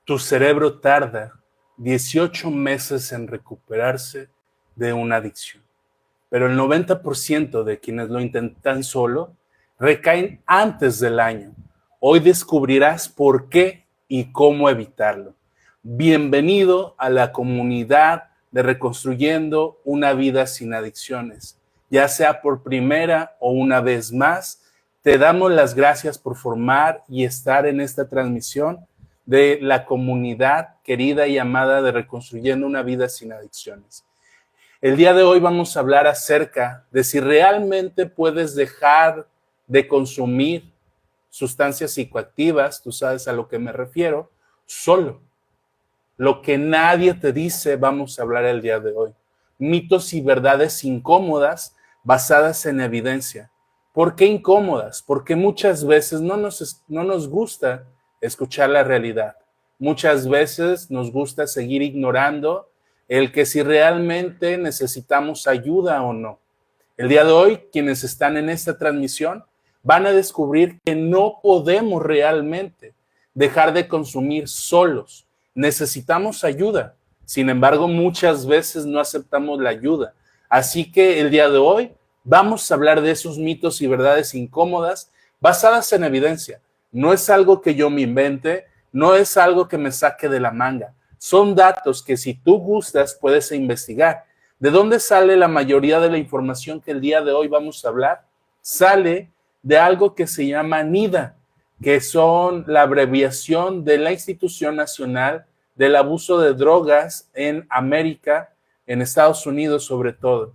Tu cerebro tarda 18 meses en recuperarse de una adicción, pero el 90% de quienes lo intentan solo recaen antes del año. Hoy descubrirás por qué y cómo evitarlo. Bienvenido a la comunidad de Reconstruyendo una vida sin adicciones. Ya sea por primera o una vez más, te damos las gracias por formar y estar en esta transmisión de la comunidad querida y amada de Reconstruyendo una vida sin adicciones. El día de hoy vamos a hablar acerca de si realmente puedes dejar de consumir sustancias psicoactivas, tú sabes a lo que me refiero, solo. Lo que nadie te dice, vamos a hablar el día de hoy. Mitos y verdades incómodas basadas en evidencia. ¿Por qué incómodas? Porque muchas veces no nos gusta escuchar la realidad. Muchas veces nos gusta seguir ignorando el que si realmente necesitamos ayuda o no. El día de hoy, quienes están en esta transmisión van a descubrir que no podemos realmente dejar de consumir solos. Necesitamos ayuda. Sin embargo, muchas veces no aceptamos la ayuda. Así que el día de hoy vamos a hablar de esos mitos y verdades incómodas basadas en evidencia. No es algo que yo me invente, no es algo que me saque de la manga. Son datos que si tú gustas puedes investigar. ¿De dónde sale la mayoría de la información que el día de hoy vamos a hablar? Sale de algo que se llama NIDA, que son la abreviación de la Institución Nacional del Abuso de Drogas en América, en Estados Unidos sobre todo,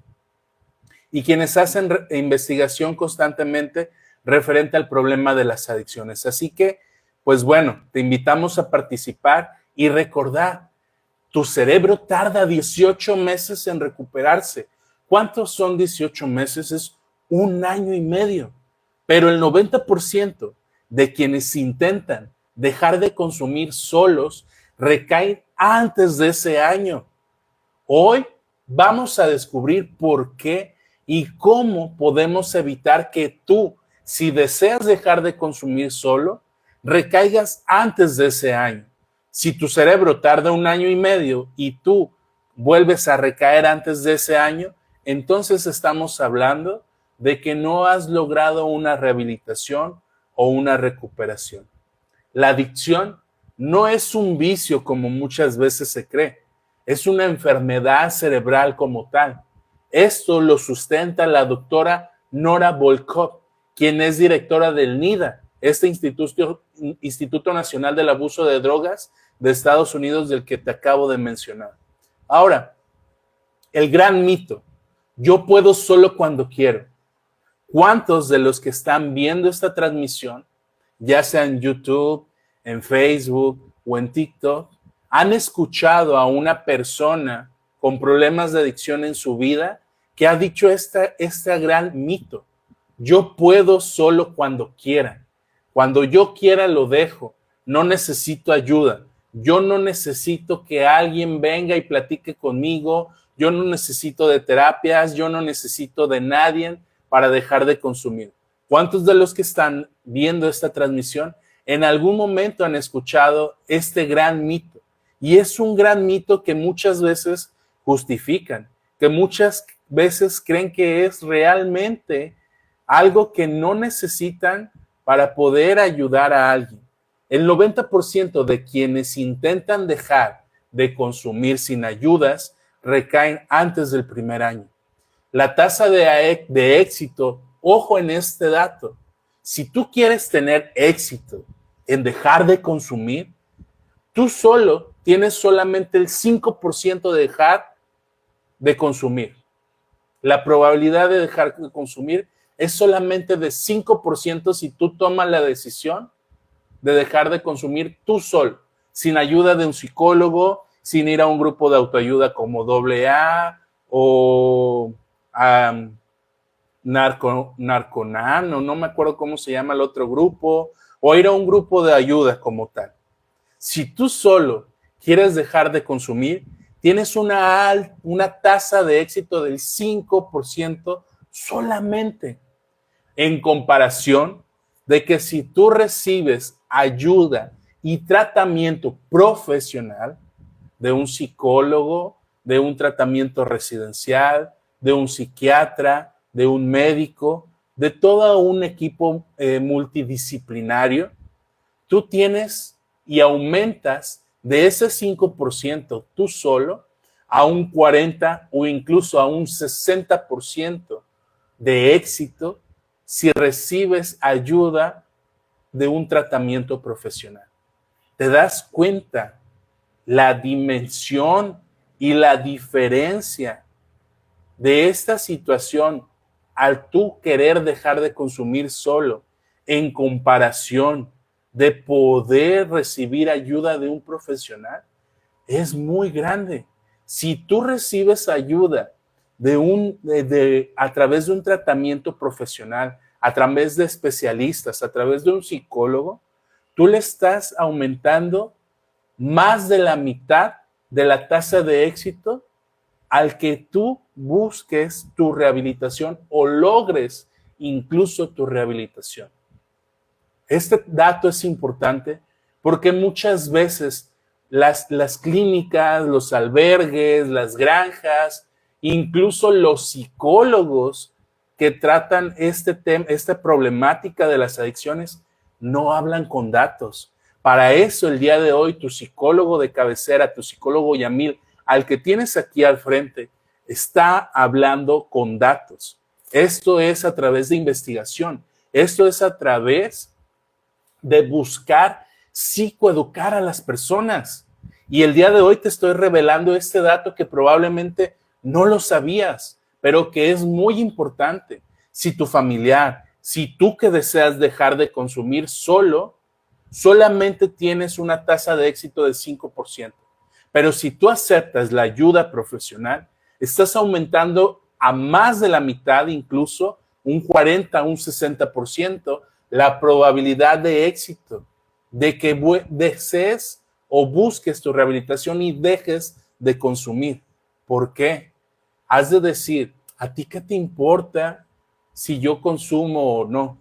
y quienes hacen investigación constantemente referente al problema de las adicciones. Así que, pues bueno, te invitamos a participar y recordar, tu cerebro tarda 18 meses en recuperarse. ¿Cuántos son 18 meses? Es un año y medio. Pero el 90% de quienes intentan dejar de consumir solos recaen antes de ese año. Hoy vamos a descubrir por qué y cómo podemos evitar que tú, si deseas dejar de consumir solo, recaigas antes de ese año. Si tu cerebro tarda un año y medio y tú vuelves a recaer antes de ese año, entonces estamos hablando de que no has logrado una rehabilitación o una recuperación. La adicción no es un vicio como muchas veces se cree, es una enfermedad cerebral como tal. Esto lo sustenta la doctora Nora Volkow, quien es directora del NIDA, este Instituto Nacional del Abuso de Drogas de Estados Unidos del que te acabo de mencionar. Ahora, el gran mito, yo puedo solo cuando quiero. ¿Cuántos de los que están viendo esta transmisión, ya sea en YouTube, en Facebook o en TikTok, han escuchado a una persona con problemas de adicción en su vida que ha dicho este gran mito? Yo puedo solo cuando quiera. Cuando yo quiera lo dejo. No necesito ayuda. Yo no necesito que alguien venga y platique conmigo. Yo no necesito de terapias. Yo no necesito de nadie para dejar de consumir. ¿Cuántos de los que están viendo esta transmisión en algún momento han escuchado este gran mito? Y es un gran mito que muchas veces justifican, que muchas veces creen que es realmente algo que no necesitan para poder ayudar a alguien. El 90% de quienes intentan dejar de consumir sin ayudas recaen antes del primer año. La tasa de éxito, ojo en este dato, si tú quieres tener éxito en dejar de consumir, tú solo tienes solamente el 5% de dejar de consumir. La probabilidad de dejar de consumir es solamente de 5% si tú tomas la decisión de dejar de consumir tú solo, sin ayuda de un psicólogo, sin ir a un grupo de autoayuda como AA o Narconan, o no me acuerdo cómo se llama el otro grupo, o ir a un grupo de ayuda como tal. Si tú solo quieres dejar de consumir, tienes una tasa de éxito del 5% solamente, en comparación de que si tú recibes ayuda y tratamiento profesional de un psicólogo, de un tratamiento residencial, de un psiquiatra, de un médico, de todo un equipo multidisciplinario, tú tienes y aumentas de ese 5% tú solo a un 40 o incluso a un 60% de éxito si recibes ayuda de un tratamiento profesional. ¿Te das cuenta la dimensión y la diferencia de esta situación al tú querer dejar de consumir solo en comparación de poder recibir ayuda de un profesional? Es muy grande. Si tú recibes ayuda a través de un tratamiento profesional, a través de especialistas, a través de un psicólogo, tú le estás aumentando más de la mitad de la tasa de éxito al que tú busques tu rehabilitación o logres incluso tu rehabilitación. Este dato es importante porque muchas veces las clínicas, los albergues, las granjas, incluso los psicólogos que tratan esta problemática de las adicciones, no hablan con datos. Para eso el día de hoy tu psicólogo de cabecera, tu psicólogo Yamil, al que tienes aquí al frente, está hablando con datos. Esto es a través de investigación. Esto es a través de buscar psicoeducar a las personas. Y el día de hoy te estoy revelando este dato que probablemente no lo sabías, pero que es muy importante. Si tu familiar, si tú que deseas dejar de consumir solo, solamente tienes una tasa de éxito del 5%. Pero si tú aceptas la ayuda profesional, estás aumentando a más de la mitad, incluso un 40, un 60%, la probabilidad de éxito, de que desees o busques tu rehabilitación y dejes de consumir. ¿Por qué? Has de decir, ¿a ti qué te importa si yo consumo o no?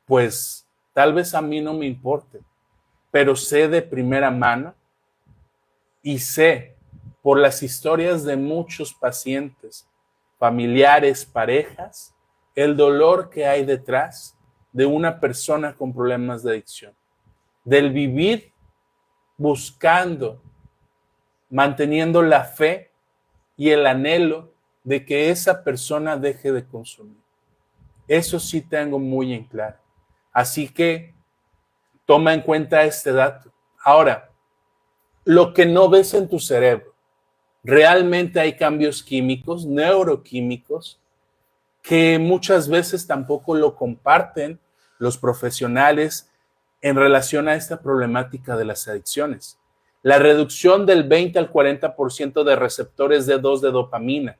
Pues tal vez a mí no me importe, pero sé de primera mano y sé por las historias de muchos pacientes, familiares, parejas, el dolor que hay detrás de una persona con problemas de adicción, del vivir buscando, manteniendo la fe y el anhelo de que esa persona deje de consumir. Eso sí tengo muy en claro. Así que toma en cuenta este dato. Ahora, lo que no ves en tu cerebro, realmente hay cambios químicos, neuroquímicos, que muchas veces tampoco lo comparten los profesionales en relación a esta problemática de las adicciones. La reducción del 20 al 40% de receptores D2 de dopamina.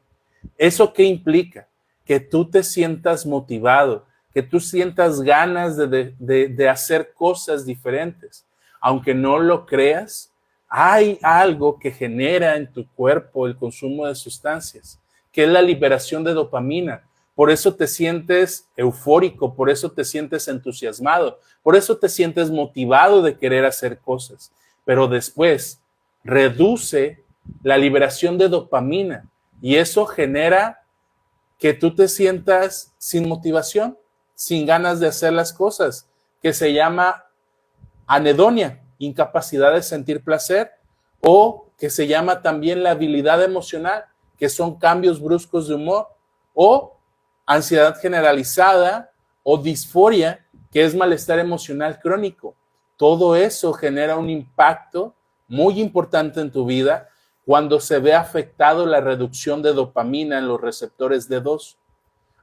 ¿Eso qué implica? Que tú te sientas motivado, que tú sientas ganas de hacer cosas diferentes. Aunque no lo creas, hay algo que genera en tu cuerpo el consumo de sustancias, que es la liberación de dopamina. Por eso te sientes eufórico, por eso te sientes entusiasmado, por eso te sientes motivado de querer hacer cosas. Pero después reduce la liberación de dopamina y eso genera que tú te sientas sin motivación, sin ganas de hacer las cosas, que se llama anedonia, incapacidad de sentir placer, o que se llama también la habilidad emocional, que son cambios bruscos de humor, o ansiedad generalizada, o disforia, que es malestar emocional crónico. Todo eso genera un impacto muy importante en tu vida cuando se ve afectado la reducción de dopamina en los receptores D2.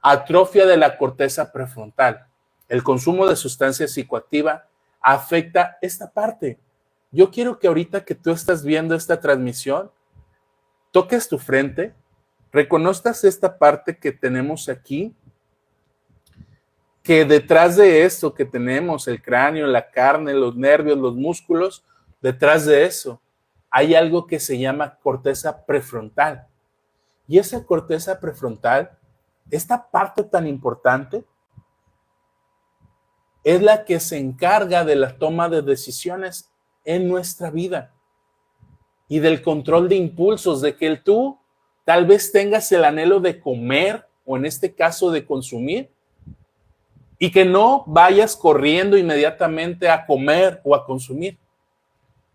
Atrofia de la corteza prefrontal. El consumo de sustancia psicoactiva afecta esta parte. Yo quiero que ahorita que tú estás viendo esta transmisión, toques tu frente, reconozcas esta parte que tenemos aquí, que detrás de esto que tenemos, el cráneo, la carne, los nervios, los músculos, detrás de eso hay algo que se llama corteza prefrontal. Y esa corteza prefrontal, esta parte tan importante, es la que se encarga de la toma de decisiones en nuestra vida y del control de impulsos, de que tú tal vez tengas el anhelo de comer o en este caso de consumir y que no vayas corriendo inmediatamente a comer o a consumir,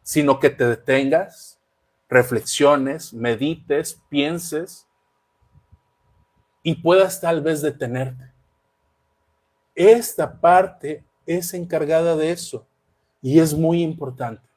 sino que te detengas, reflexiones, medites, pienses y puedas tal vez detenerte. Esta parte es encargada de eso y es muy importante.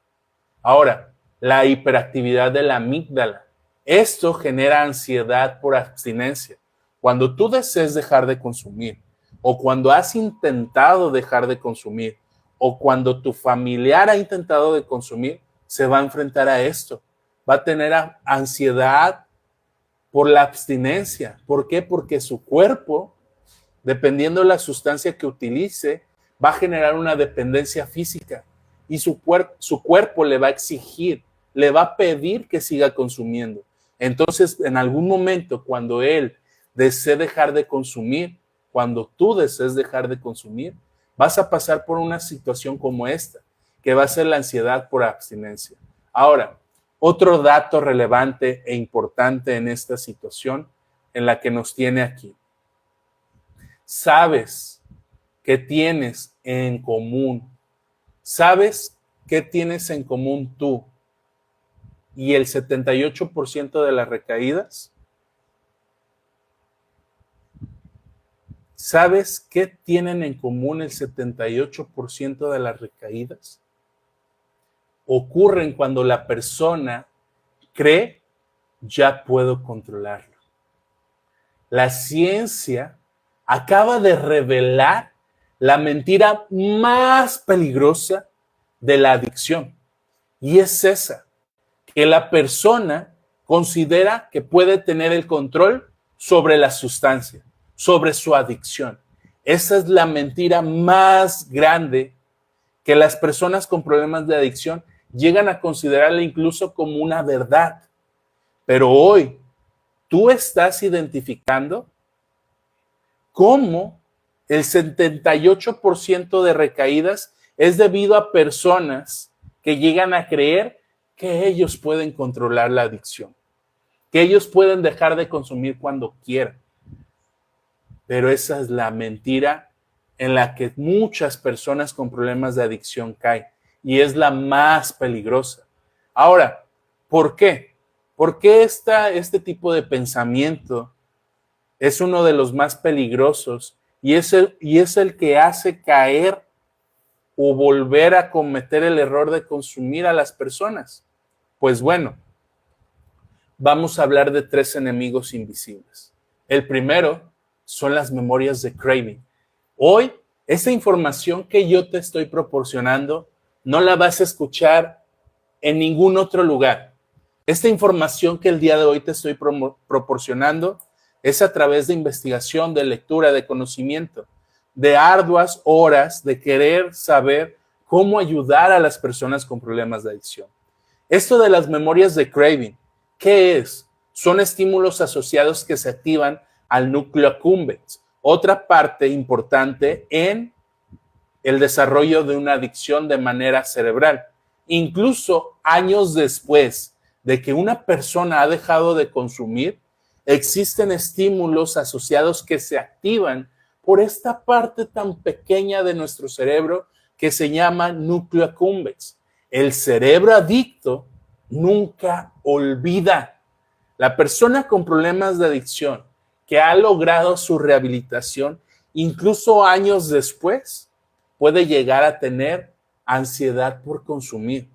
Ahora, la hiperactividad de la amígdala. Esto genera ansiedad por abstinencia. Cuando tú desees dejar de consumir o cuando has intentado dejar de consumir o cuando tu familiar ha intentado de consumir, se va a enfrentar a esto. Va a tener ansiedad por la abstinencia. ¿Por qué? Porque su cuerpo, dependiendo de la sustancia que utilice, va a generar una dependencia física y su cuerpo le va a exigir, le va a pedir que siga consumiendo. Entonces, en algún momento, cuando él desee dejar de consumir, cuando tú desees dejar de consumir, vas a pasar por una situación como esta, que va a ser la ansiedad por abstinencia. Ahora, otro dato relevante e importante en esta situación en la que nos tiene aquí. ¿Sabes qué tienes en común? ¿Sabes qué tienes en común tú y el 78% de las recaídas? ¿Sabes qué tienen en común el 78% de las recaídas? Ocurren cuando la persona cree, ya puedo controlarlo. La ciencia acaba de revelar la mentira más peligrosa de la adicción. Y es esa, que la persona considera que puede tener el control sobre la sustancia, sobre su adicción. Esa es la mentira más grande que las personas con problemas de adicción llegan a considerarla incluso como una verdad. Pero hoy, tú estás identificando cómo el 78% de recaídas es debido a personas que llegan a creer que ellos pueden controlar la adicción, que ellos pueden dejar de consumir cuando quieran. Pero esa es la mentira en la que muchas personas con problemas de adicción caen y es la más peligrosa. Ahora, ¿por qué? ¿Por qué este tipo de pensamiento es uno de los más peligrosos y es el que hace caer o volver a cometer el error de consumir a las personas? Pues bueno, vamos a hablar de 3 enemigos invisibles. El primero son las memorias de craving. Hoy, esa información que yo te estoy proporcionando no la vas a escuchar en ningún otro lugar. Esta información que el día de hoy te estoy proporcionando es a través de investigación, de lectura, de conocimiento, de arduas horas de querer saber cómo ayudar a las personas con problemas de adicción. Esto de las memorias de craving, ¿qué es? Son estímulos asociados que se activan al núcleo accumbens, otra parte importante en el desarrollo de una adicción de manera cerebral. Incluso años después de que una persona ha dejado de consumir, existen estímulos asociados que se activan por esta parte tan pequeña de nuestro cerebro que se llama núcleo accumbens. El cerebro adicto nunca olvida. La persona con problemas de adicción que ha logrado su rehabilitación, incluso años después, puede llegar a tener ansiedad por consumir,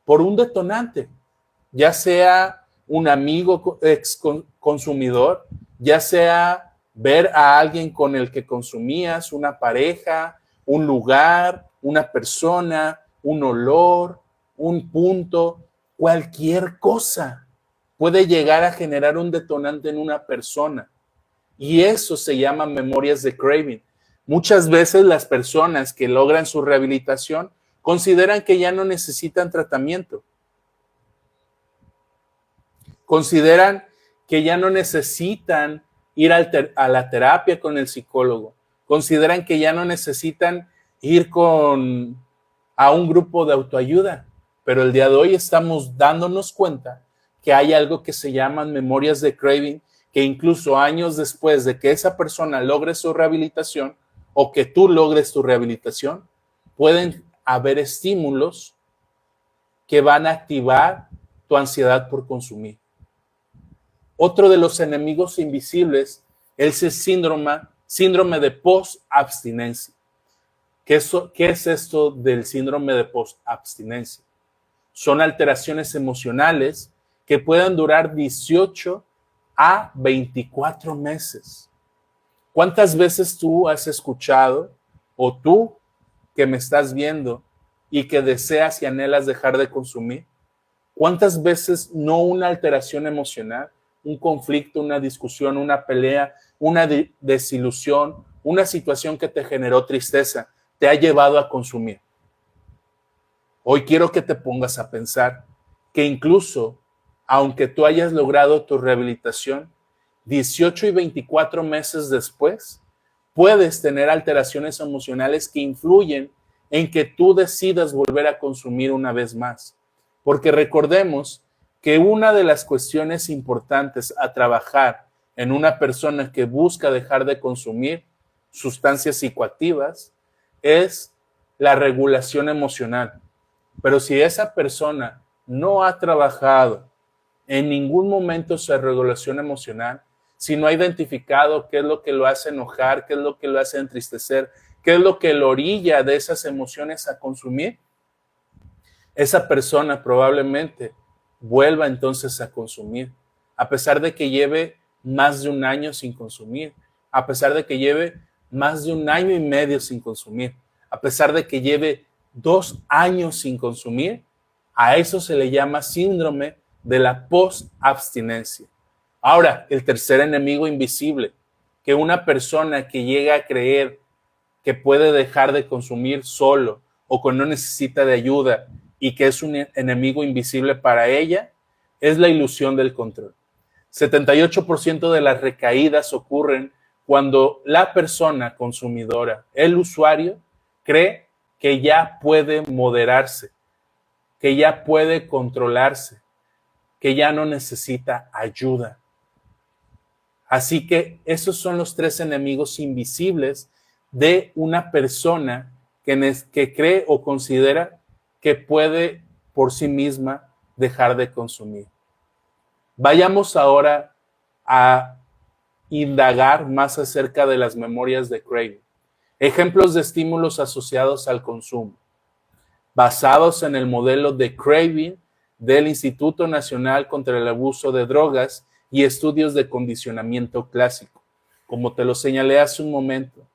por un detonante, ya sea un amigo ex consumidor, ya sea ver a alguien con el que consumías, una pareja, un lugar, una persona, un olor, un punto, cualquier cosa puede llegar a generar un detonante en una persona. Y eso se llama memorias de craving. Muchas veces las personas que logran su rehabilitación consideran que ya no necesitan tratamiento. Consideran que ya no necesitan ir a la terapia con el psicólogo. Consideran que ya no necesitan ir a un grupo de autoayuda, pero el día de hoy estamos dándonos cuenta que hay algo que se llaman memorias de craving, que incluso años después de que esa persona logre su rehabilitación o que tú logres tu rehabilitación, pueden haber estímulos que van a activar tu ansiedad por consumir. Otro de los enemigos invisibles es el síndrome de post-abstinencia. ¿Qué es esto del síndrome de post-abstinencia? Son alteraciones emocionales que pueden durar 18 a 24 meses. ¿Cuántas veces tú has escuchado, o tú que me estás viendo y que deseas y anhelas dejar de consumir? ¿Cuántas veces no una alteración emocional, un conflicto, una discusión, una pelea, una desilusión, una situación que te generó tristeza, te ha llevado a consumir? Hoy quiero que te pongas a pensar que incluso, aunque tú hayas logrado tu rehabilitación, 18 y 24 meses después, puedes tener alteraciones emocionales que influyen en que tú decidas volver a consumir una vez más. Porque recordemos que una de las cuestiones importantes a trabajar en una persona que busca dejar de consumir sustancias psicoactivas es la regulación emocional. Pero si esa persona no ha trabajado en ningún momento su regulación emocional, si no ha identificado qué es lo que lo hace enojar, qué es lo que lo hace entristecer, qué es lo que lo orilla de esas emociones a consumir, esa persona probablemente vuelva entonces a consumir, a pesar de que lleve más de un año sin consumir, a pesar de que lleve más de un año y medio sin consumir, a pesar de que lleve 2 años sin consumir. A eso se le llama síndrome de la post-abstinencia. Ahora, el tercer enemigo invisible, que una persona que llega a creer que puede dejar de consumir solo o que no necesita de ayuda y que es un enemigo invisible para ella, es la ilusión del control. 78% de las recaídas ocurren cuando la persona consumidora, el usuario, cree que ya puede moderarse, que ya puede controlarse, que ya no necesita ayuda. Así que esos son los 3 enemigos invisibles de una persona que cree o considera que puede por sí misma dejar de consumir. Vayamos ahora a indagar más acerca de las memorias de craving. Ejemplos de estímulos asociados al consumo, basados en el modelo de craving del Instituto Nacional contra el Abuso de Drogas y estudios de condicionamiento clásico. Como te lo señalé hace un momento,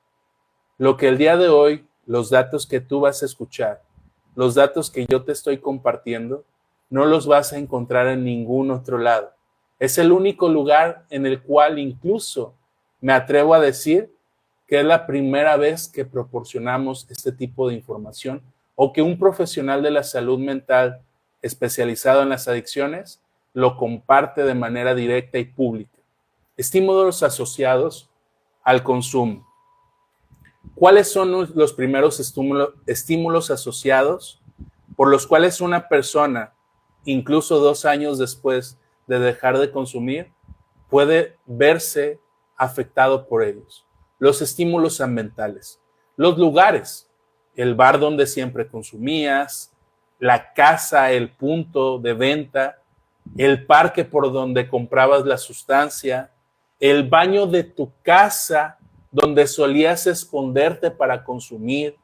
lo que el día de hoy, los datos que tú vas a escuchar, los datos que yo te estoy compartiendo, no los vas a encontrar en ningún otro lado. Es el único lugar en el cual incluso me atrevo a decir que es la primera vez que proporcionamos este tipo de información o que un profesional de la salud mental especializado en las adicciones lo comparte de manera directa y pública. Estímulos asociados al consumo. ¿Cuáles son los primeros estímulos asociados por los cuales una persona, incluso 2 años después de dejar de consumir, puede verse afectado por ellos? Los estímulos ambientales, los lugares, el bar donde siempre consumías, la casa, el punto de venta, el parque por donde comprabas la sustancia, el baño de tu casa donde solías esconderte para consumir.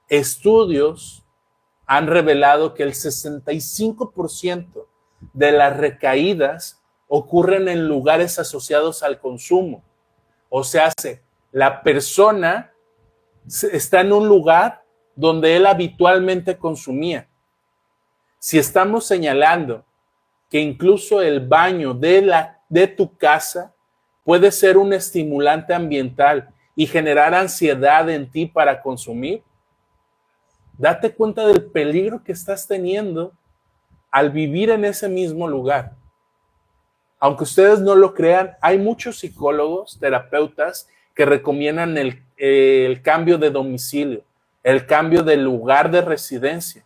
Estudios han revelado que el 65% de las recaídas ocurren en lugares asociados al consumo. O sea, la persona está en un lugar donde él habitualmente consumía. Si estamos señalando que incluso el baño de tu casa puede ser un estimulante ambiental y generar ansiedad en ti para consumir, date cuenta del peligro que estás teniendo al vivir en ese mismo lugar. Aunque ustedes no lo crean, hay muchos psicólogos, terapeutas que recomiendan el cambio de domicilio. el cambio de lugar de residencia.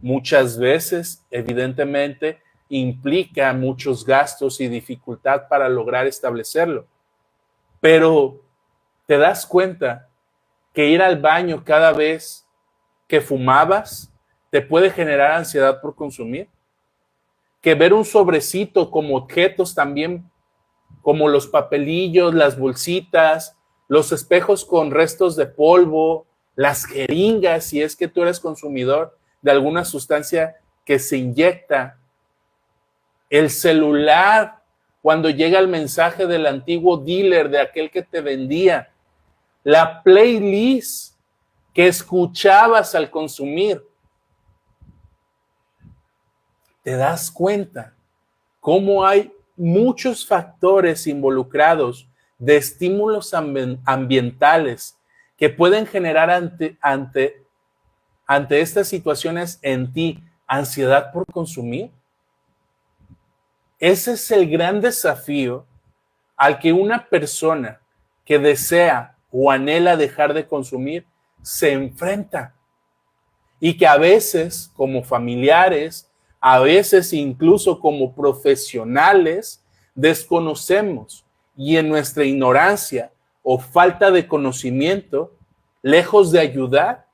Muchas veces, evidentemente, implica muchos gastos y dificultad para lograr establecerlo. Pero te das cuenta que ir al baño cada vez que fumabas te puede generar ansiedad por consumir. Que ver un sobrecito como objetos también, como los papelillos, las bolsitas, los espejos con restos de polvo, las jeringas, si es que tú eres consumidor de alguna sustancia que se inyecta, el celular, cuando llega el mensaje del antiguo dealer, de aquel que te vendía, la playlist que escuchabas al consumir. Te das cuenta cómo hay muchos factores involucrados de estímulos ambientales que pueden generar ante estas situaciones en ti ansiedad por consumir. Ese es el gran desafío al que una persona que desea o anhela dejar de consumir se enfrenta, y que a veces como familiares, a veces incluso como profesionales, desconocemos, y en nuestra ignorancia o falta de conocimiento, lejos de ayudar,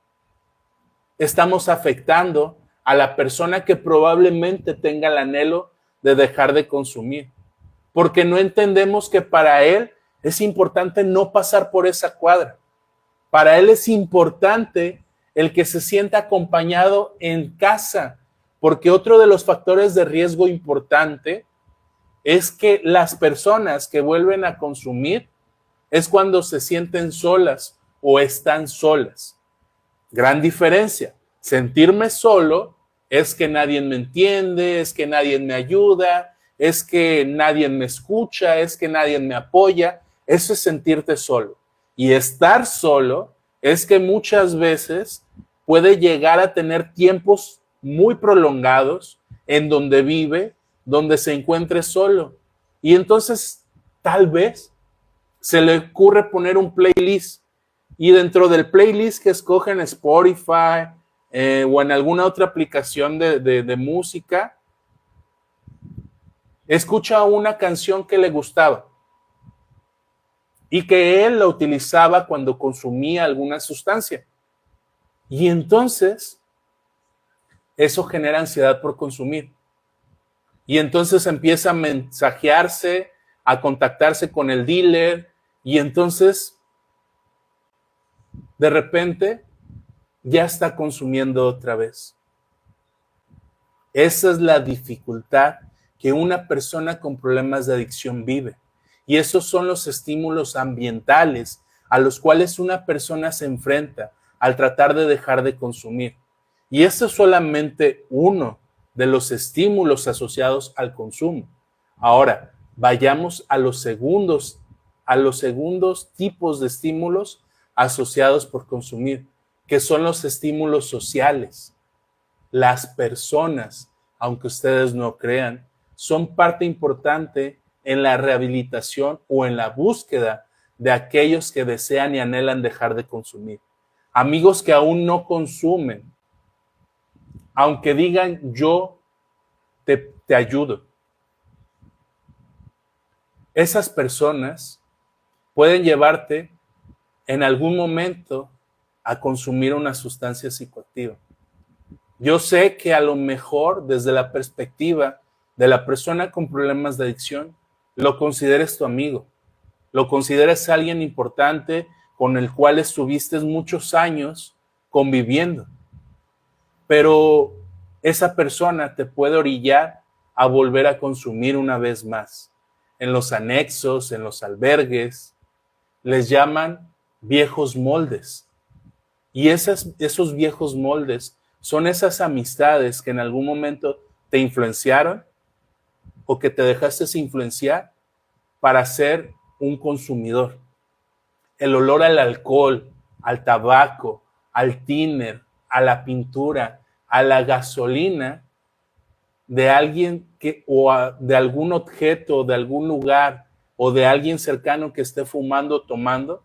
estamos afectando a la persona que probablemente tenga el anhelo de dejar de consumir, porque no entendemos que para él es importante no pasar por esa cuadra. Para él es importante el que se sienta acompañado en casa, porque otro de los factores de riesgo importante es que las personas que vuelven a consumir es cuando se sienten solas o están solas. Gran diferencia. Sentirme solo es que nadie me entiende, es que nadie me ayuda, es que nadie me escucha, es que nadie me apoya. Eso es sentirte solo. Y estar solo es que muchas veces puede llegar a tener tiempos muy prolongados en donde vive, donde se encuentre solo. Y entonces tal vez se le ocurre poner un playlist, y dentro del playlist que escoge en Spotify o en alguna otra aplicación de música, escucha una canción que le gustaba y que él la utilizaba cuando consumía alguna sustancia. Y entonces eso genera ansiedad por consumir. Y entonces empieza a mensajearse, a contactarse con el dealer, y entonces de repente ya está consumiendo otra vez. Esa es la dificultad que una persona con problemas de adicción vive. Y esos son los estímulos ambientales a los cuales una persona se enfrenta al tratar de dejar de consumir. Y eso es solamente uno de los estímulos asociados al consumo. Ahora, vayamos a los segundos tipos de estímulos asociados por consumir, que son los estímulos sociales. Las personas, aunque ustedes no crean, son parte importante en la rehabilitación o en la búsqueda de aquellos que desean y anhelan dejar de consumir. Amigos que aún no consumen, aunque digan yo te ayudo. Esas personas pueden llevarte en algún momento a consumir una sustancia psicoactiva. Yo sé que a lo mejor desde la perspectiva de la persona con problemas de adicción, lo consideres tu amigo, lo consideres alguien importante con el cual estuviste muchos años conviviendo. Pero esa persona te puede orillar a volver a consumir una vez más. En los anexos, en los albergues, les llaman viejos moldes. Y esos viejos moldes son esas amistades que en algún momento te influenciaron o que te dejaste influenciar para ser un consumidor. El olor al alcohol, al tabaco, al tiner, a la pintura, a la gasolina de alguien de algún objeto, de algún lugar o de alguien cercano que esté fumando o tomando,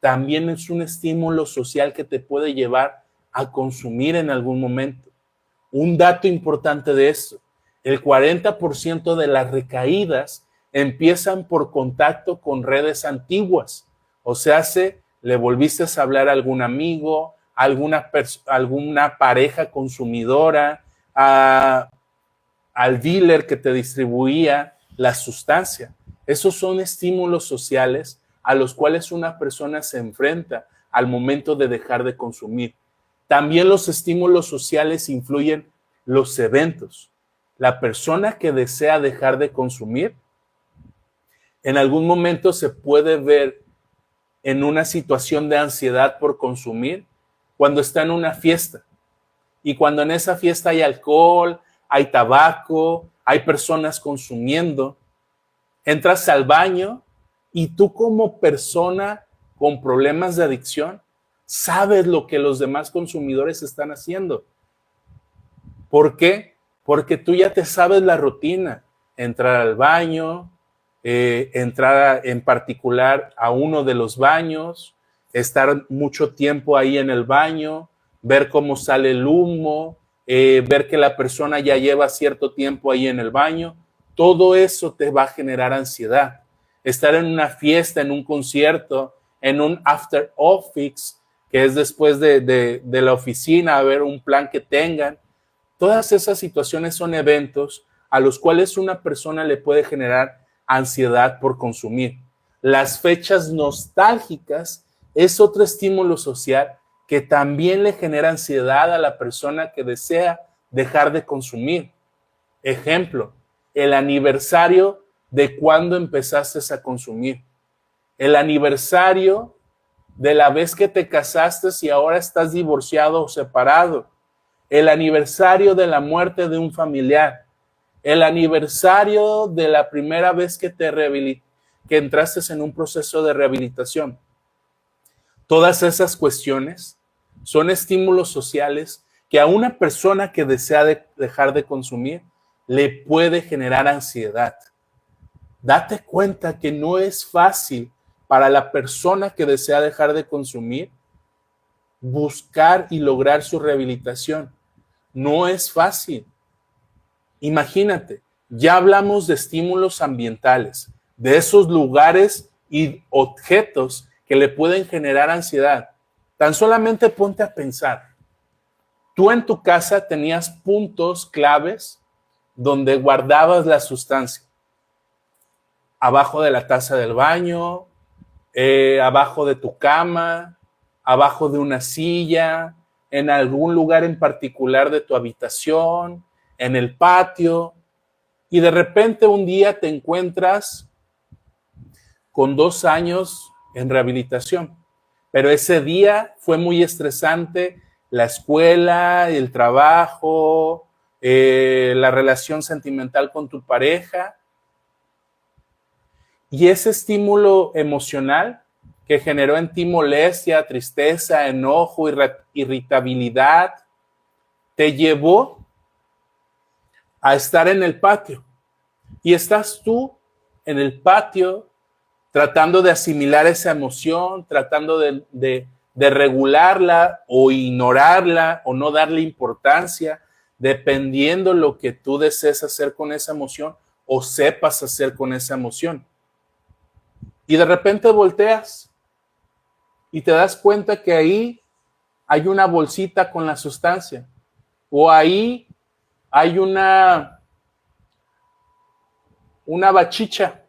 también es un estímulo social que te puede llevar a consumir en algún momento. Un dato importante de esto, el 40% de las recaídas empiezan por contacto con redes antiguas. O sea, le volviste a hablar a algún amigo, a alguna pareja consumidora, al dealer que te distribuía la sustancia. Esos son estímulos sociales a los cuales una persona se enfrenta al momento de dejar de consumir. También los estímulos sociales influyen los eventos. La persona que desea dejar de consumir, en algún momento se puede ver en una situación de ansiedad por consumir cuando está en una fiesta. Y cuando en esa fiesta hay alcohol, hay tabaco, hay personas consumiendo, entras al baño y tú como persona con problemas de adicción, sabes lo que los demás consumidores están haciendo. ¿Por qué? Porque tú ya te sabes la rutina, entrar al baño, entrar en particular a uno de los baños, estar mucho tiempo ahí en el baño, ver cómo sale el humo, ver que la persona ya lleva cierto tiempo ahí en el baño. Todo eso te va a generar ansiedad. Estar en una fiesta, en un concierto, en un after office, que es después de la oficina, a ver un plan que tengan. Todas esas situaciones son eventos a los cuales una persona le puede generar ansiedad por consumir. Las fechas nostálgicas es otro estímulo social que también le genera ansiedad a la persona que desea dejar de consumir. Ejemplo, el aniversario de cuando empezaste a consumir. El aniversario de la vez que te casaste y ahora estás divorciado o separado. El aniversario de la muerte de un familiar. El aniversario de la primera vez que que entraste en un proceso de rehabilitación. Todas esas cuestiones son estímulos sociales que a una persona que desea dejar de consumir le puede generar ansiedad. Date cuenta que no es fácil para la persona que desea dejar de consumir buscar y lograr su rehabilitación. No es fácil. Imagínate, ya hablamos de estímulos ambientales, de esos lugares y objetos que le pueden generar ansiedad. Tan solamente ponte a pensar. Tú en tu casa tenías puntos claves donde guardabas la sustancia. Abajo de la taza del baño, abajo de tu cama, abajo de una silla, en algún lugar en particular de tu habitación, en el patio, y de repente un día te encuentras con 2 años en rehabilitación, pero ese día fue muy estresante, la escuela, el trabajo, la relación sentimental con tu pareja, y ese estímulo emocional que generó en ti molestia, tristeza, enojo, irritabilidad, te llevó a estar en el patio. Y estás tú en el patio tratando de asimilar esa emoción, tratando de regularla o ignorarla o no darle importancia, dependiendo lo que tú desees hacer con esa emoción o sepas hacer con esa emoción. Y de repente volteas y te das cuenta que ahí hay una bolsita con la sustancia o ahí hay una bachicha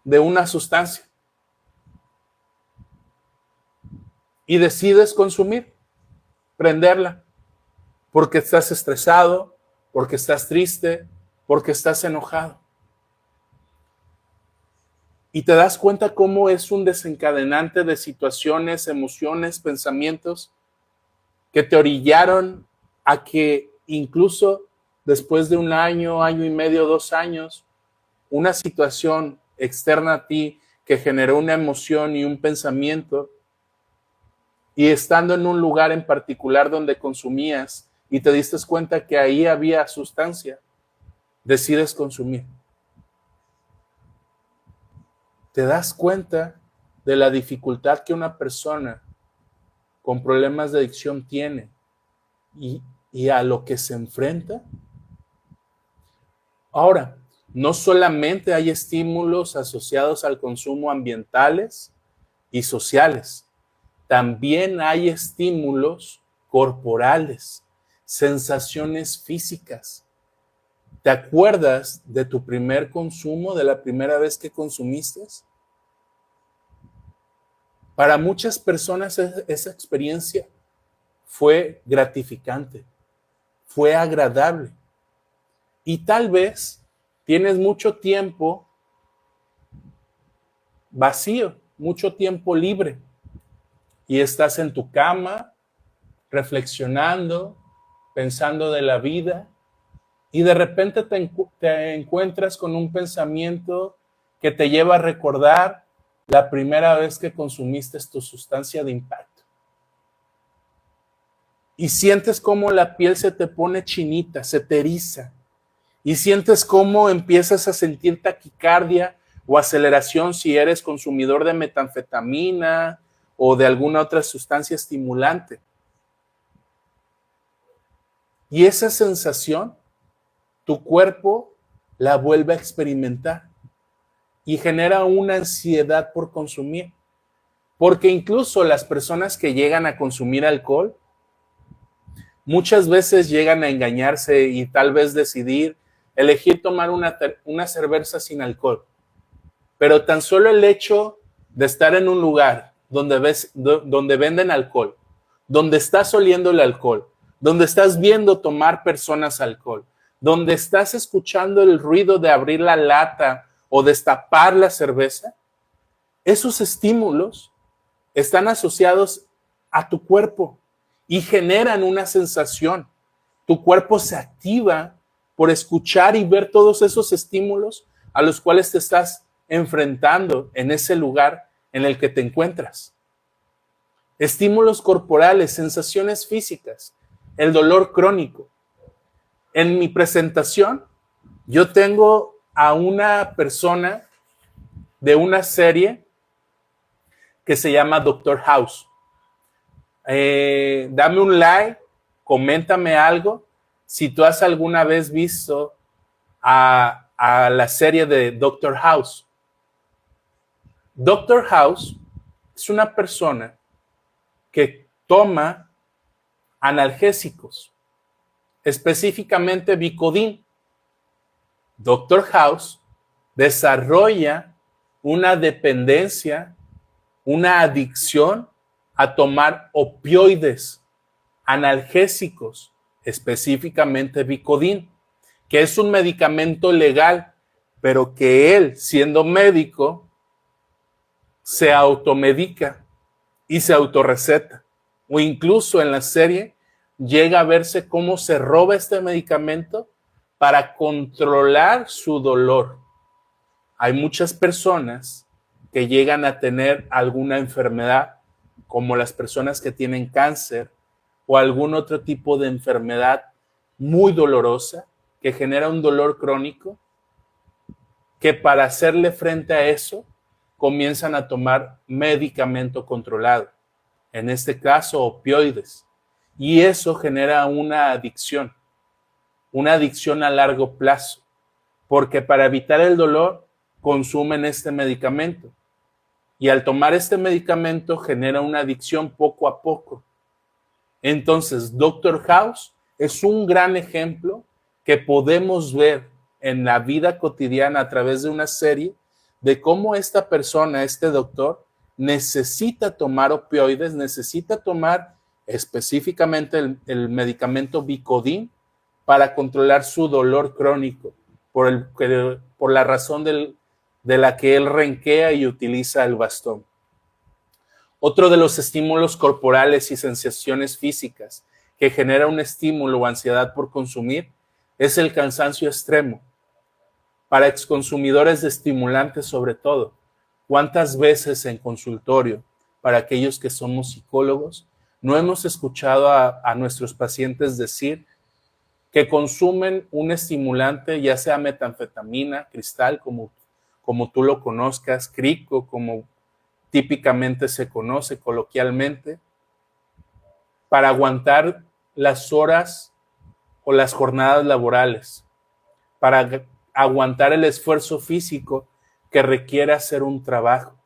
de una sustancia y decides consumir, prenderla, porque estás estresado, porque estás triste, porque estás enojado. Y te das cuenta cómo es un desencadenante de situaciones, emociones, pensamientos que te orillaron a que incluso después de 1 año, año y medio, 2 años, una situación externa a ti que generó una emoción y un pensamiento, y estando en un lugar en particular donde consumías y te diste cuenta que ahí había sustancia, decides consumir. Te das cuenta de la dificultad que una persona con problemas de adicción tiene y a lo que se enfrenta. Ahora, no solamente hay estímulos asociados al consumo ambientales y sociales, también hay estímulos corporales, sensaciones físicas. ¿Te acuerdas de tu primer consumo, de la primera vez que consumiste? Para muchas personas esa experiencia fue gratificante, fue agradable. Y tal vez tienes mucho tiempo vacío, mucho tiempo libre, y estás en tu cama reflexionando, pensando de la vida, y de repente te encuentras con un pensamiento que te lleva a recordar la primera vez que consumiste tu sustancia de impacto. Y sientes cómo la piel se te pone chinita, se te eriza. Y sientes cómo empiezas a sentir taquicardia o aceleración si eres consumidor de metanfetamina o de alguna otra sustancia estimulante. Y esa sensación, tu cuerpo la vuelve a experimentar y genera una ansiedad por consumir. Porque incluso las personas que llegan a consumir alcohol, muchas veces llegan a engañarse y tal vez elegir tomar una cerveza sin alcohol. Pero tan solo el hecho de estar en un lugar donde venden alcohol, donde estás oliendo el alcohol, donde estás viendo tomar personas alcohol, donde estás escuchando el ruido de abrir la lata o destapar la cerveza, esos estímulos están asociados a tu cuerpo y generan una sensación. Tu cuerpo se activa por escuchar y ver todos esos estímulos a los cuales te estás enfrentando en ese lugar en el que te encuentras. Estímulos corporales, sensaciones físicas, el dolor crónico. En mi presentación, yo tengo a una persona de una serie que se llama Doctor House. Dame un like, coméntame algo si tú has alguna vez visto a la serie de Doctor House. Doctor House es una persona que toma analgésicos, específicamente Vicodin. Doctor House desarrolla una dependencia, una adicción a tomar opioides, analgésicos, específicamente Vicodin, que es un medicamento legal, pero que él, siendo médico, se automedica y se autorreceta. O incluso en la serie llega a verse cómo se roba este medicamento para controlar su dolor. Hay muchas personas que llegan a tener alguna enfermedad, como las personas que tienen cáncer o algún otro tipo de enfermedad muy dolorosa que genera un dolor crónico, que para hacerle frente a eso comienzan a tomar medicamento controlado, en este caso opioides, y eso genera una adicción a largo plazo, porque para evitar el dolor consumen este medicamento y al tomar este medicamento genera una adicción poco a poco. Entonces, Doctor House es un gran ejemplo que podemos ver en la vida cotidiana a través de una serie de cómo esta persona, este doctor, necesita tomar opioides, necesita tomar específicamente el medicamento Vicodin para controlar su dolor crónico, por la razón de la que él renquea y utiliza el bastón. Otro de los estímulos corporales y sensaciones físicas que genera un estímulo o ansiedad por consumir es el cansancio extremo. Para exconsumidores de estimulantes sobre todo, ¿cuántas veces en consultorio, para aquellos que somos psicólogos, no hemos escuchado a nuestros pacientes decir que consumen un estimulante, ya sea metanfetamina, cristal, como tú lo conozcas, crico, como típicamente se conoce coloquialmente, para aguantar las horas o las jornadas laborales, para aguantar el esfuerzo físico que requiere hacer un trabajo.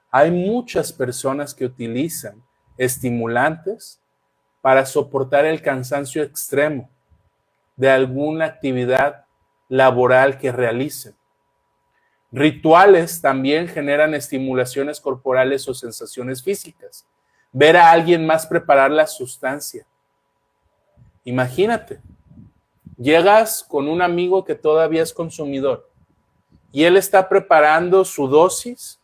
Hay muchas personas que utilizan estimulantes para soportar el cansancio extremo de alguna actividad laboral que realicen. Rituales también generan estimulaciones corporales o sensaciones físicas. Ver a alguien más preparar la sustancia. Imagínate, llegas con un amigo que todavía es consumidor y él está preparando su dosis,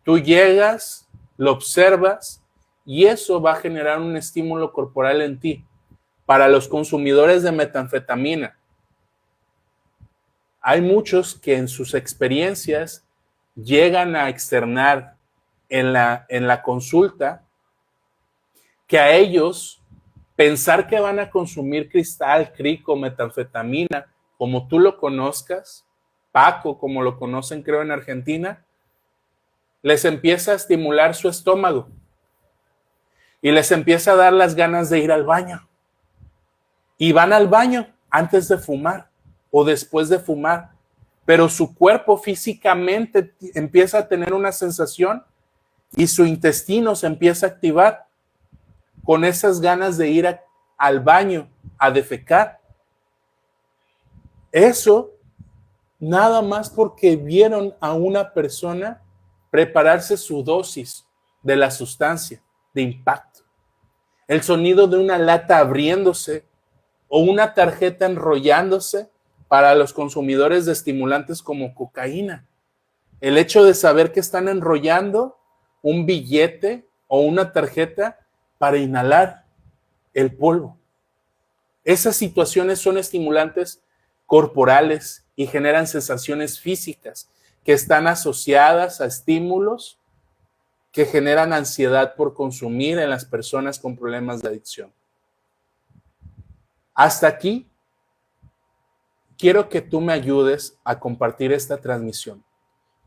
tú llegas, lo observas y eso va a generar un estímulo corporal en ti. Para los consumidores de metanfetamina, hay muchos que en sus experiencias llegan a externar en la consulta que a ellos pensar que van a consumir cristal, crico, metanfetamina, como tú lo conozcas, Paco, como lo conocen creo en Argentina, les empieza a estimular su estómago y les empieza a dar las ganas de ir al baño. Y van al baño antes de fumar o después de fumar, pero su cuerpo físicamente empieza a tener una sensación y su intestino se empieza a activar con esas ganas de ir al baño, a defecar. Eso nada más porque vieron a una persona prepararse su dosis de la sustancia de impacto. El sonido de una lata abriéndose o una tarjeta enrollándose para los consumidores de estimulantes como cocaína. El hecho de saber que están enrollando un billete o una tarjeta para inhalar el polvo. Esas situaciones son estimulantes corporales y generan sensaciones físicas que están asociadas a estímulos que generan ansiedad por consumir en las personas con problemas de adicción. Hasta aquí, quiero que tú me ayudes a compartir esta transmisión.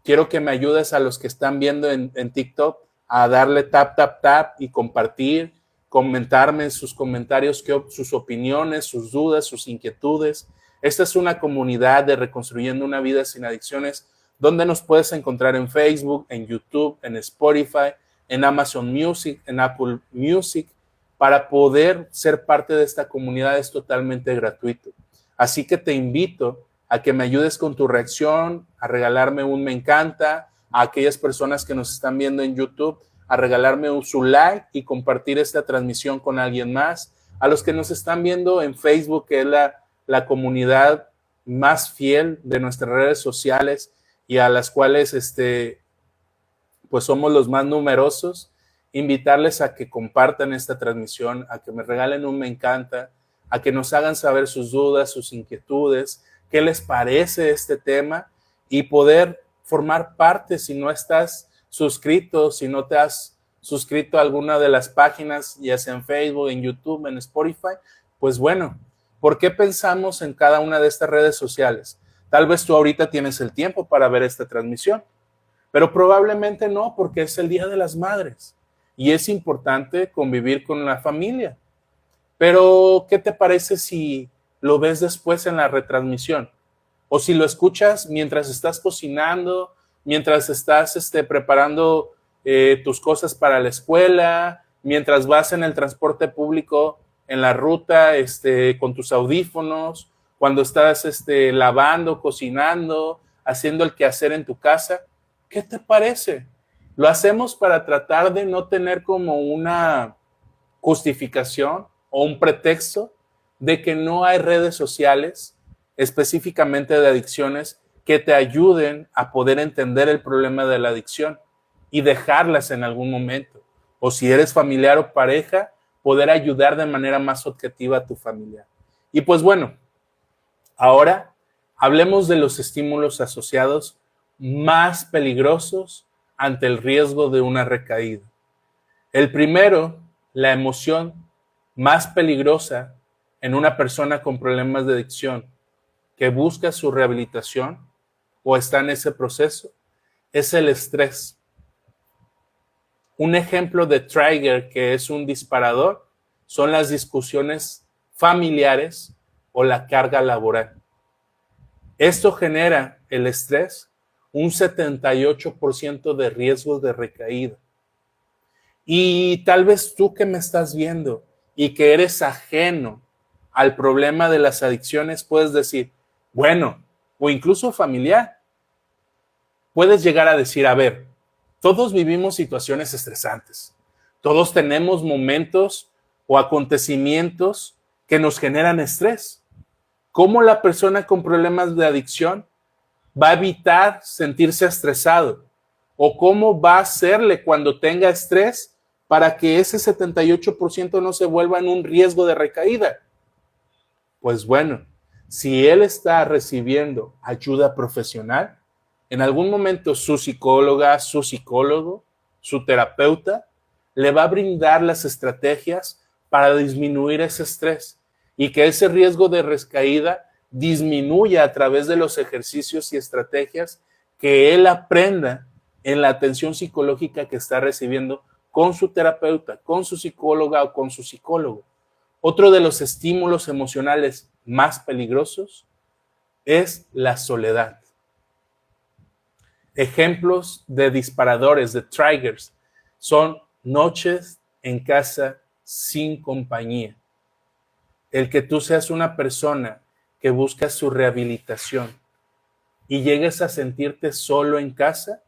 Quiero que me ayudes a los que están viendo en TikTok a darle tap, tap, tap y compartir, comentarme sus comentarios, sus opiniones, sus dudas, sus inquietudes. Esta es una comunidad de Reconstruyendo una Vida Sin Adicciones, donde nos puedes encontrar en Facebook, en YouTube, en Spotify, en Amazon Music, en Apple Music. Para poder ser parte de esta comunidad es totalmente gratuito. Así que te invito a que me ayudes con tu reacción, a regalarme un me encanta, a aquellas personas que nos están viendo en YouTube, a regalarme su like y compartir esta transmisión con alguien más. A los que nos están viendo en Facebook, que es la comunidad más fiel de nuestras redes sociales y a las cuales pues somos los más numerosos, invitarles a que compartan esta transmisión, a que me regalen un me encanta, a que nos hagan saber sus dudas, sus inquietudes, qué les parece este tema y poder formar parte. Si no estás suscrito, si no te has suscrito a alguna de las páginas, ya sea en Facebook, en YouTube, en Spotify, pues bueno, ¿por qué pensamos en cada una de estas redes sociales? Tal vez tú ahorita tienes el tiempo para ver esta transmisión, pero probablemente no, porque es el Día de las Madres y es importante convivir con la familia. Pero, ¿qué te parece si lo ves después en la retransmisión? O si lo escuchas mientras estás cocinando, mientras estás preparando tus cosas para la escuela, mientras vas en el transporte público, en la ruta, con tus audífonos, cuando estás lavando, cocinando, haciendo el quehacer en tu casa. ¿Qué te parece? Lo hacemos para tratar de no tener como una justificación o un pretexto de que no hay redes sociales específicamente de adicciones que te ayuden a poder entender el problema de la adicción y dejarlas en algún momento. O si eres familiar o pareja, poder ayudar de manera más objetiva a tu familiar. Y pues bueno, ahora hablemos de los estímulos asociados más peligrosos ante el riesgo de una recaída. El primero, la emoción más peligrosa en una persona con problemas de adicción que busca su rehabilitación o está en ese proceso, es el estrés. Un ejemplo de trigger, que es un disparador, son las discusiones familiares o la carga laboral. Esto genera el estrés, un 78% de riesgo de recaída. Y tal vez tú que me estás viendo y que eres ajeno al problema de las adicciones, puedes decir, bueno, o incluso familiar, puedes llegar a decir, a ver, todos vivimos situaciones estresantes. Todos tenemos momentos o acontecimientos que nos generan estrés. ¿Cómo la persona con problemas de adicción va a evitar sentirse estresado? ¿O cómo va a hacerle cuando tenga estrés para que ese 78% no se vuelva en un riesgo de recaída? Pues bueno, si él está recibiendo ayuda profesional, en algún momento su psicóloga, su psicólogo, su terapeuta, le va a brindar las estrategias para disminuir ese estrés y que ese riesgo de recaída disminuya a través de los ejercicios y estrategias que él aprenda en la atención psicológica que está recibiendo con su terapeuta, con su psicóloga o con su psicólogo. Otro de los estímulos emocionales más peligrosos es la soledad. Ejemplos de disparadores, de triggers, son noches en casa sin compañía. El que tú seas una persona que busca su rehabilitación y llegues a sentirte solo en casa,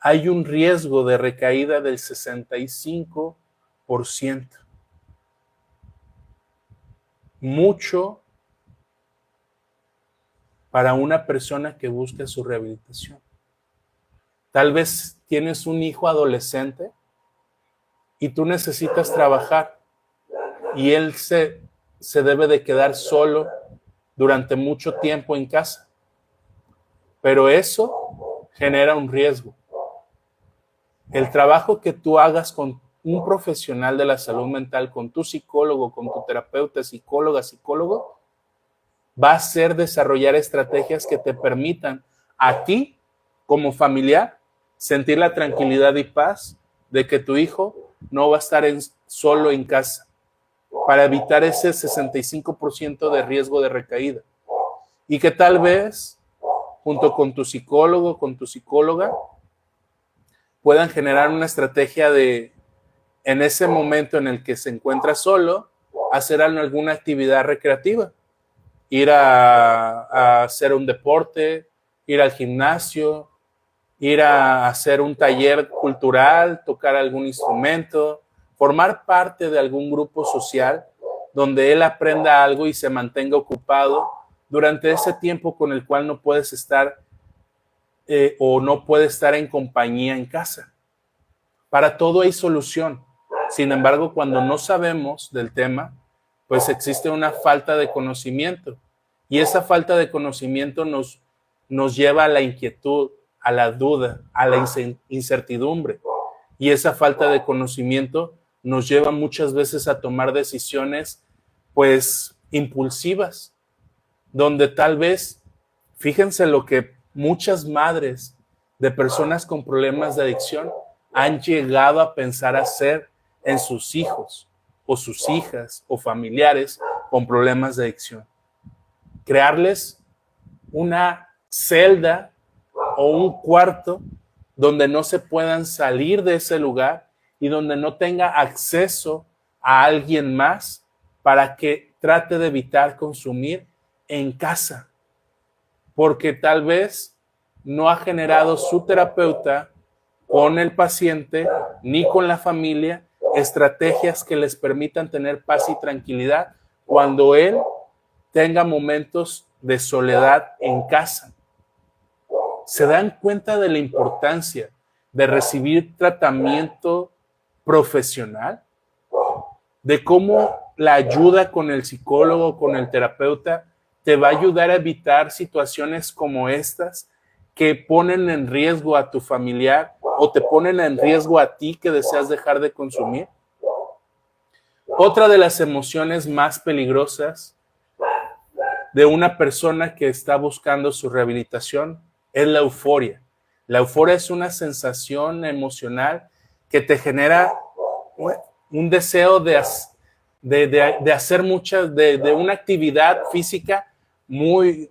hay un riesgo de recaída del 65%. Mucho para una persona que busca su rehabilitación. Tal vez tienes un hijo adolescente y tú necesitas trabajar y él se debe de quedar solo durante mucho tiempo en casa. Pero eso genera un riesgo. El trabajo que tú hagas con un profesional de la salud mental, con tu psicólogo, con tu terapeuta, psicóloga, psicólogo, va a ser desarrollar estrategias que te permitan a ti, como familiar, sentir la tranquilidad y paz de que tu hijo no va a estar solo en casa, para evitar ese 65% de riesgo de recaída. Y que tal vez, junto con tu psicólogo, con tu psicóloga, puedan generar una estrategia de, en ese momento en el que se encuentra solo, hacer alguna actividad recreativa. Ir a hacer un deporte, ir al gimnasio, ir a hacer un taller cultural, tocar algún instrumento, formar parte de algún grupo social donde él aprenda algo y se mantenga ocupado durante ese tiempo con el cual no puedes estar o no puede estar en compañía en casa. Para todo hay solución. Sin embargo, cuando no sabemos del tema, pues existe una falta de conocimiento. Y esa falta de conocimiento nos lleva a la inquietud, a la duda, a la incertidumbre. Y esa falta de conocimiento nos lleva muchas veces a tomar decisiones, pues, impulsivas, donde tal vez, fíjense lo que muchas madres de personas con problemas de adicción han llegado a pensar hacer en sus hijos o sus hijas o familiares con problemas de adicción. Crearles una celda o un cuarto donde no se puedan salir de ese lugar y donde no tenga acceso a alguien más para que trate de evitar consumir en casa, porque tal vez no ha generado su terapeuta con el paciente ni con la familia estrategias que les permitan tener paz y tranquilidad cuando él tenga momentos de soledad en casa. ¿Se dan cuenta de la importancia de recibir tratamiento profesional? De cómo la ayuda con el psicólogo, con el terapeuta, te va a ayudar a evitar situaciones como estas que ponen en riesgo a tu familiar o te ponen en riesgo a ti que deseas dejar de consumir. Otra de las emociones más peligrosas de una persona que está buscando su rehabilitación es la euforia. La euforia es una sensación emocional que te genera un deseo de hacer muchas, de una actividad física muy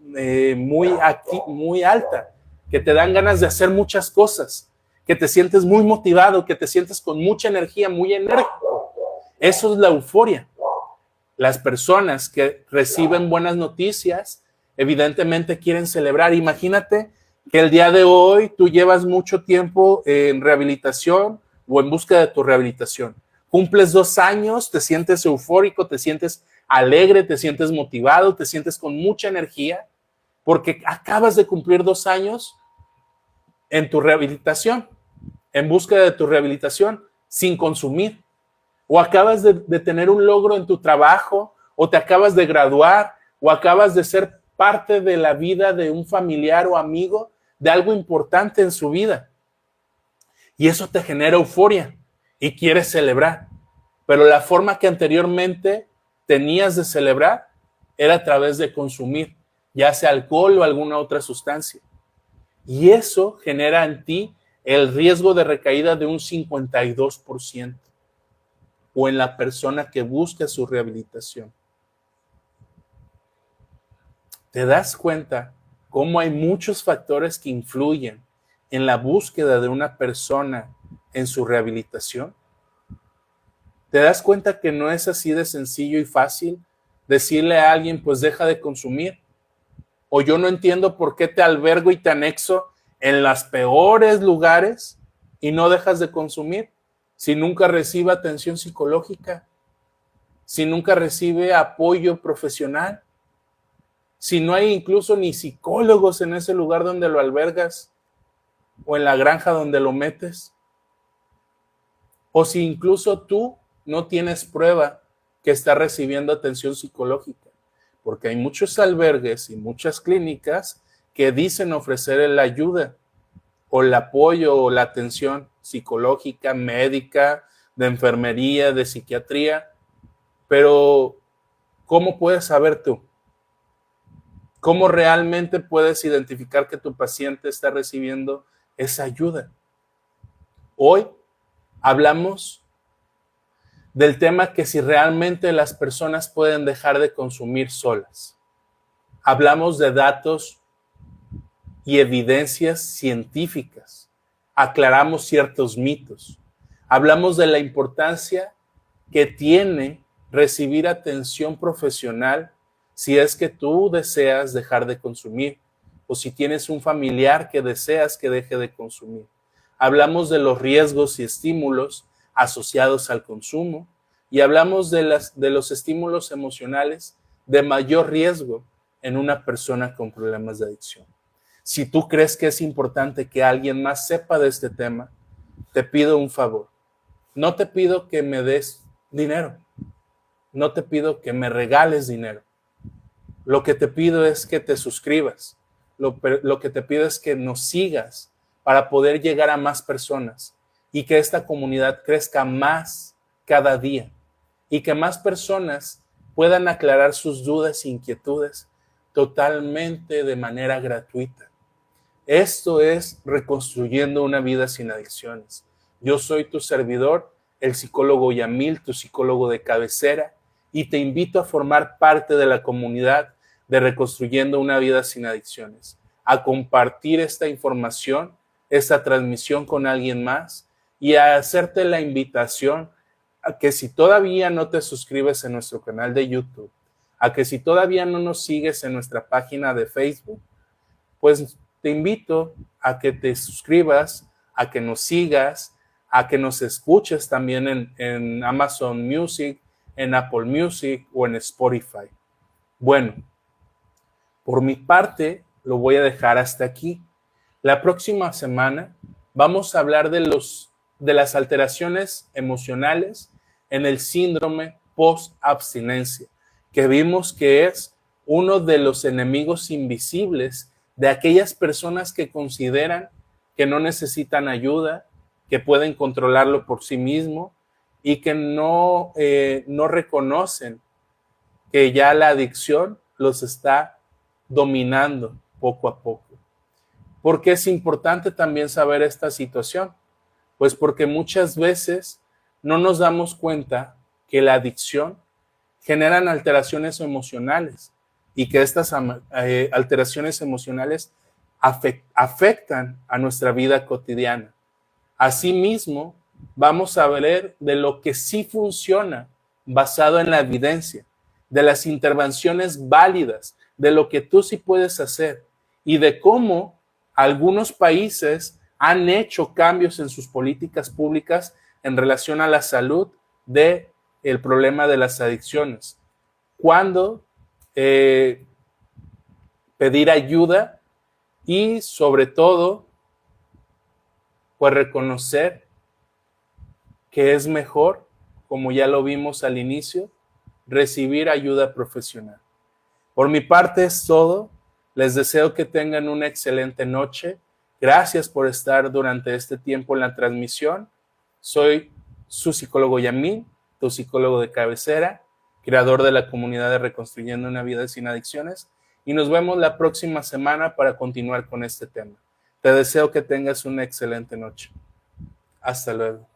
alta, que te dan ganas de hacer muchas cosas, que te sientes muy motivado, que te sientes con mucha energía, muy enérgico. Eso es la euforia. Las personas que reciben buenas noticias, evidentemente quieren celebrar. Imagínate que el día de hoy tú llevas mucho tiempo en rehabilitación o en busca de tu rehabilitación. Cumples 2 años, te sientes eufórico, te sientes alegre, te sientes motivado, te sientes con mucha energía, porque acabas de cumplir 2 años en tu rehabilitación, en busca de tu rehabilitación, sin consumir. O acabas de tener un logro en tu trabajo, o te acabas de graduar, o acabas de ser parte de la vida de un familiar o amigo, de algo importante en su vida. Y eso te genera euforia y quieres celebrar. Pero la forma que anteriormente tenías de celebrar era a través de consumir, ya sea alcohol o alguna otra sustancia. Y eso genera en ti el riesgo de recaída de un 52%, o en la persona que busca su rehabilitación. ¿Te das cuenta cómo hay muchos factores que influyen en la búsqueda de una persona en su rehabilitación? ¿Te das cuenta que no es así de sencillo y fácil decirle a alguien, pues deja de consumir? O yo no entiendo por qué te albergo y te anexo en los peores lugares y no dejas de consumir si nunca recibe atención psicológica, si nunca recibe apoyo profesional, si no hay incluso ni psicólogos en ese lugar donde lo albergas o en la granja donde lo metes, o si incluso tú no tienes prueba que está recibiendo atención psicológica, porque hay muchos albergues y muchas clínicas que dicen ofrecer la ayuda o el apoyo o la atención psicológica, médica, de enfermería, de psiquiatría, pero ¿cómo puedes saber tú? ¿Cómo realmente puedes identificar que tu paciente está recibiendo esa ayuda? Hoy hablamos del tema que si realmente las personas pueden dejar de consumir solas. Hablamos de datos y evidencias científicas. Aclaramos ciertos mitos. Hablamos de la importancia que tiene recibir atención profesional si es que tú deseas dejar de consumir o si tienes un familiar que deseas que deje de consumir. Hablamos de los riesgos y estímulos asociados al consumo y hablamos de los estímulos emocionales de mayor riesgo en una persona con problemas de adicción. Si tú crees que es importante que alguien más sepa de este tema, te pido un favor. No te pido que me des dinero. No te pido que me regales dinero. Lo que te pido es que te suscribas. Lo que te pido es que nos sigas para poder llegar a más personas y que esta comunidad crezca más cada día y que más personas puedan aclarar sus dudas e inquietudes totalmente de manera gratuita. Esto es Reconstruyendo una vida sin adicciones. Yo soy tu servidor, el psicólogo Yamil, tu psicólogo de cabecera, y te invito a formar parte de la comunidad de Reconstruyendo una vida sin adicciones, a compartir esta información, esta transmisión con alguien más y a hacerte la invitación a que si todavía no te suscribes en nuestro canal de YouTube, a que si todavía no nos sigues en nuestra página de Facebook, pues te invito a que te suscribas, a que nos sigas, a que nos escuches también en Amazon Music, en Apple Music o en Spotify. Bueno, por mi parte lo voy a dejar hasta aquí. La próxima semana vamos a hablar de las alteraciones emocionales en el síndrome post-abstinencia, que vimos que es uno de los enemigos invisibles de aquellas personas que consideran que no necesitan ayuda, que pueden controlarlo por sí mismo y que no reconocen que ya la adicción los está dominando poco a poco. ¿Por qué es importante también saber esta situación? Pues porque muchas veces no nos damos cuenta que la adicción generan alteraciones emocionales y que estas alteraciones emocionales afectan a nuestra vida cotidiana. Asimismo, vamos a ver de lo que sí funciona basado en la evidencia, de las intervenciones válidas, de lo que tú sí puedes hacer y de cómo algunos países han hecho cambios en sus políticas públicas en relación a la salud del problema de las adicciones. Cuándo pedir ayuda y sobre todo, pues reconocer que es mejor, como ya lo vimos al inicio, recibir ayuda profesional. Por mi parte es todo. Les deseo que tengan una excelente noche. Gracias por estar durante este tiempo en la transmisión. Soy su psicólogo Yamil, tu psicólogo de cabecera, creador de la comunidad de Reconstruyendo una Vida Sin Adicciones, y nos vemos la próxima semana para continuar con este tema. Te deseo que tengas una excelente noche. Hasta luego.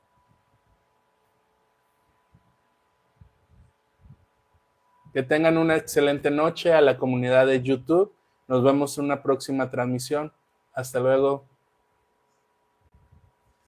Que tengan una excelente noche a la comunidad de YouTube. Nos vemos en una próxima transmisión. Hasta luego.